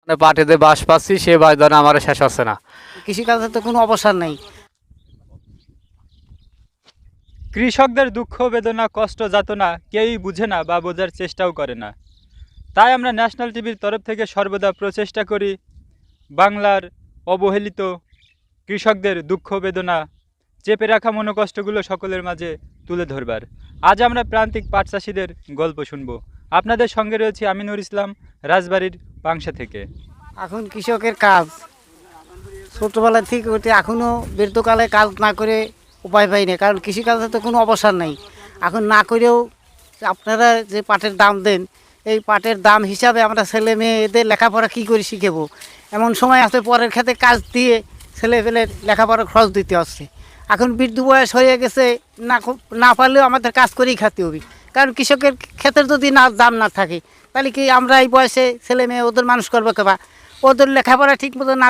মানে পার্টিতে বাস পাচ্ছি সে বাস ধরে আমার শেষ হচ্ছে না। কৃষিকাজে তো কোনো অবসর নেই। কৃষকদের দুঃখ বেদনা কষ্ট যাতনা কেউই বুঝে না বা বোঝার চেষ্টাও করে না। তাই আমরা ন্যাশনাল টিভির তরফ থেকে সর্বদা প্রচেষ্টা করি বাংলার অবহেলিত কৃষকদের দুঃখ বেদনা, চেপে রাখা মনোকষ্টগুলো সকলের মাঝে তুলে ধরবার। আজ আমরা প্রান্তিক পাট চাষিদের গল্প শুনব। আপনাদের সঙ্গে রয়েছে আমি নূর ইসলাম, রাজবাড়ির পাংশা থেকে। এখন কৃষকের কাজ ছোটোবেলা থেকে ওঠে এখনও বৃদ্ধকালে কাজ না করে উপায় পাই না, কারণ কৃষিকাজে তো কোনো অবসর নেই। এখন না করেও আপনারা যে পাটের দাম দেন, এই পাটের দাম হিসাবে আমরা ছেলে মেয়ে এদের লেখাপড়া কী করে শিখেবো? এমন সময় আছে পরের ক্ষেতে কাজ দিয়ে ছেলে পেলের লেখাপড়া খরচ দিতে হচ্ছে। এখন বৃদ্ধ বয়স হয়ে গেছে, না পারলেও আমাদের কাজ করেই খেতে হবে, কারণ কৃষকের ক্ষেতের যদি দাম না থাকে তাহলে কি আমরা এই বয়সে ছেলে মেয়ে ওদের মানুষ করবো কেবা? ওদের লেখাপড়া ঠিক মতো না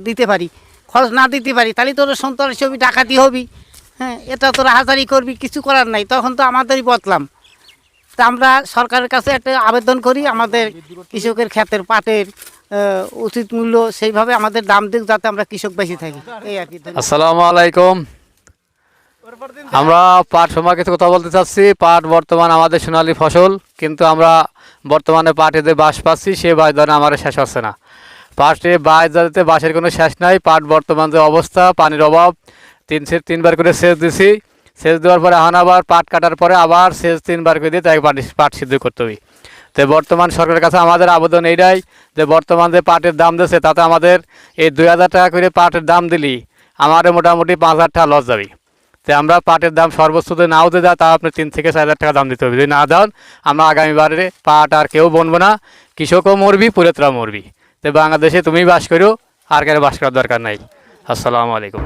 দিতে পারি, খরচ না দিতে পারি, তাহলে তোর সন্তান হিসেবে ডাকাতি হবি। হ্যাঁ, এটা তোরা হাজারি করবি, কিছু করার নাই, তখন তো আমাদেরই বদলাম। তা আমরা সরকারের কাছে একটা আবেদন করি, আমাদের কৃষকের ক্ষেতের পাটের উচিত মূল্য সেইভাবে আমাদের দাম দিক, যাতে আমরা কৃষক বেশি থাকি, এই আর কি। আসসালামু আলাইকুম। আমরা পাট সম্পর্কে কিছু কথা বলতে চাচ্ছি। পাট বর্তমান আমাদের সোনালী ফসল, কিন্তু আমরা বর্তমানে পাটেতে বাস পাচ্ছি সে বাস ধরে আমার শেষ হচ্ছে না। পাটে বাস যাতে বাসের কোনো শেষ নাই। পাট বর্তমান যে অবস্থা, পানির অভাব, তিনবার করে সেচ দিছি। সেচ দেওয়ার পরে এখন আবার পাট কাটার পরে আবার সেচ 3বার করে দিয়ে তাই পাট সিদ্ধ করতে হবে। তো বর্তমান সরকারের কাছে আমাদের আবেদন এইটাই যে বর্তমান যে পাটের দাম দিচ্ছে তাতে আমাদের এই 2000 টাকা করে পাটের দাম দিলি আমার মোটামুটি 5000 টাকা লস যাবে। তো আমরা পাটের দাম সর্বোচ্চ যদি নাও দিয়ে দেয় তা আপনি 3 থেকে 4000 টাকা দাম দিতে হবে। যদি না দেন আমরা আগামীবারে পাট আর কেউ বনবো না, কৃষকও মরবি, পুরেতরাও মরবি। তো বাংলাদেশে তুমি বাস করো, আর কেন বাস করার দরকার নাই। আসসালামু আলাইকুম।